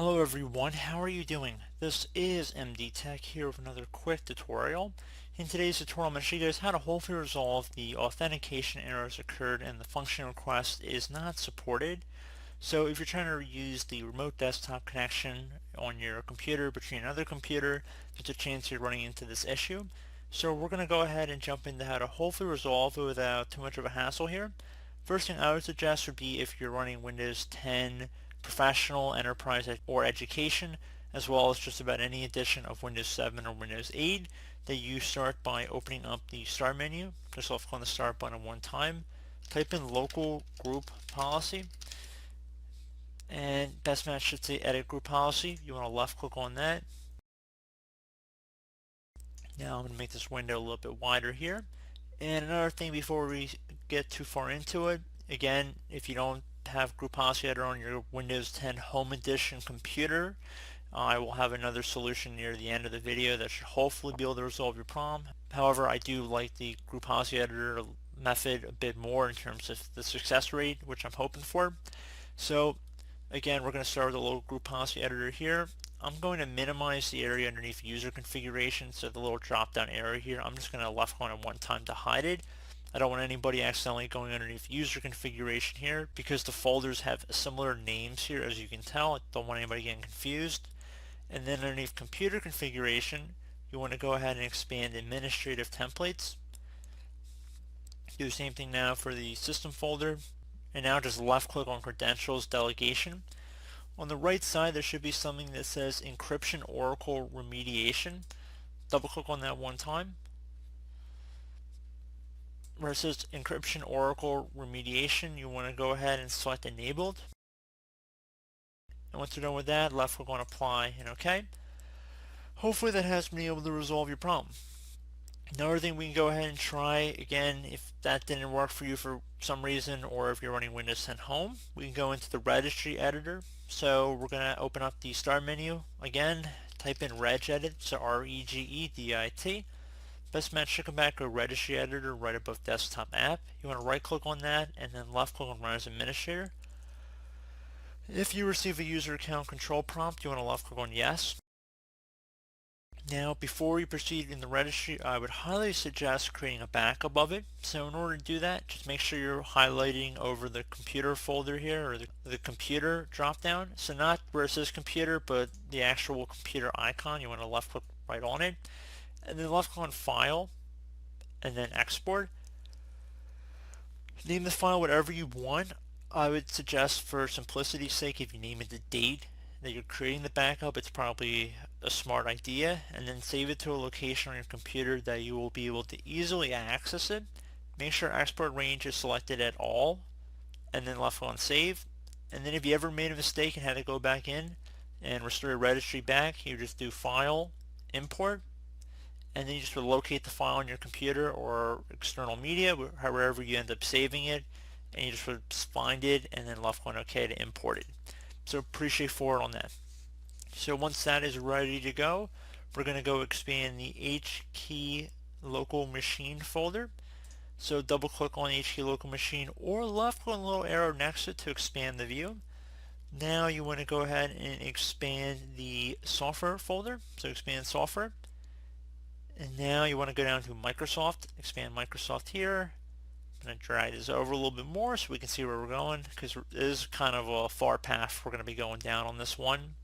Hello everyone, how are you doing? This is MD Tech here with another quick tutorial. In today's tutorial, I'm going to show you guys how to hopefully resolve the authentication errors occurred and the function request is not supported. So if you're trying to use the remote desktop connection on your computer between another computer, there's a chance you're running into this issue. So we're going to go ahead and jump into how to hopefully resolve it without too much of a hassle here. First thing I would suggest would be if you're running Windows 10 Professional, Enterprise, or Education, as well as just about any edition of Windows 7 or Windows 8, that you start by opening up the Start menu. Just left click on the Start button one time. Type in Local Group Policy, and best match should say Edit Group Policy. You want to left click on that. Now I'm going to make this window a little bit wider here. And another thing before we get too far into it, again, if you don't have Group Policy Editor on your Windows 10 Home Edition computer, I will have another solution near the end of the video that should hopefully be able to resolve your problem. However, I do like the Group Policy Editor method a bit more in terms of the success rate, which I'm hoping for. So again, we're going to start with a little Group Policy Editor here. I'm going to minimize the area underneath user configuration, so the little drop down area here, I'm just going to left click on it one time to hide it. I don't want anybody accidentally going underneath user configuration here because the folders have similar names here, as you can tell. I don't want anybody getting confused. And then underneath computer configuration, you want to go ahead and expand administrative templates. Do the same thing now for the system folder. And now just left click on credentials delegation. On the right side there should be something that says encryption oracle remediation. Double click on that one time. Where it says encryption oracle remediation, you want to go ahead and select enabled. And once you're done with that, left click on apply and OK. Hopefully that has been able to resolve your problem. Another thing we can go ahead and try, again, if that didn't work for you for some reason, or if you're running Windows 10 Home, we can go into the Registry Editor. So we're going to open up the Start menu. Again, type in regedit, so R-E-G-E-D-I-T. Best match should come back to Registry Editor right above Desktop App. You want to right click on that and then left click on Run as Administrator. If you receive a user account control prompt, you want to left click on Yes. Now, before you proceed in the registry, I would highly suggest creating a backup of it. So in order to do that, just make sure you're highlighting over the computer folder here, or the computer dropdown. So not where it says computer, but the actual computer icon. You want to left click right on it. And then left click on File, and then Export. Name the file whatever you want. I would suggest, for simplicity's sake, if you name it the date that you're creating the backup, it's probably a smart idea, and then save it to a location on your computer that you will be able to easily access it. Make sure export range is selected at all, and then left click on save. And then if you ever made a mistake and had to go back in and restore your registry back, you just do file, import, and then you just would locate the file on your computer or external media, wherever you end up saving it, and you just would find it and then left click on OK to import it. So pretty straightforward on that. So once that is ready to go, we're going to go expand the HKey local machine folder. So double click on HKey local machine or left click on the little arrow next to it to expand the view. Now you want to go ahead and expand the software folder. So expand software. And now you want to go down to Microsoft, expand Microsoft here. I'm going to drag this over a little bit more so we can see where we're going, because it is kind of a far path we're going to be going down on this one.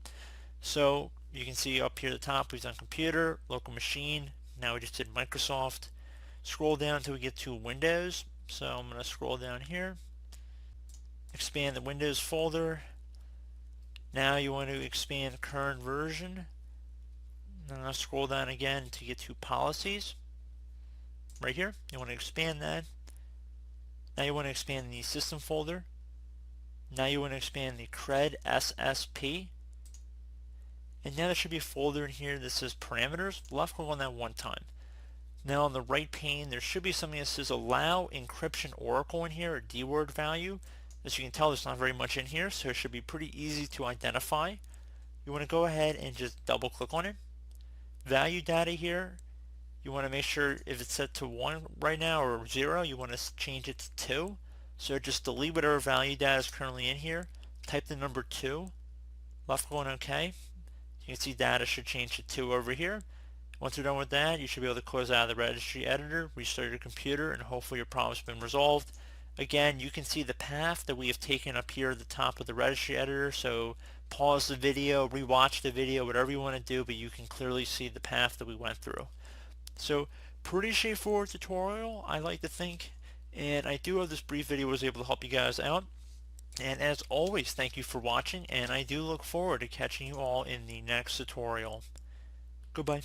So you can see up here at the top we've done computer, local machine, now we just did Microsoft. Scroll down until we get to Windows. So I'm going to scroll down here, expand the Windows folder. Now you want to expand current version. Now scroll down again to get to policies. Right here, you want to expand that. Now you want to expand the system folder. Now you want to expand the cred SSP. And now there should be a folder in here that says parameters. Left click on that one time. Now on the right pane there should be something that says allow encryption oracle in here, a DWORD value. As you can tell, there's not very much in here, so it should be pretty easy to identify. You want to go ahead and just double click on it. Value data here, you want to make sure if it's set to 1 right now or 0, you want to change it to 2. So just delete whatever value data is currently in here, type the number 2, left click on OK. You can see data should change to 2 over here. Once you're done with that, you should be able to close out of the Registry Editor, restart your computer, and hopefully your problem's been resolved. Again, you can see the path that we have taken up here at the top of the Registry Editor, so pause the video, rewatch the video, whatever you want to do, but you can clearly see the path that we went through. So pretty straightforward tutorial, I like to think, and I do hope this brief video was able to help you guys out. And as always, thank you for watching, and I do look forward to catching you all in the next tutorial. Goodbye.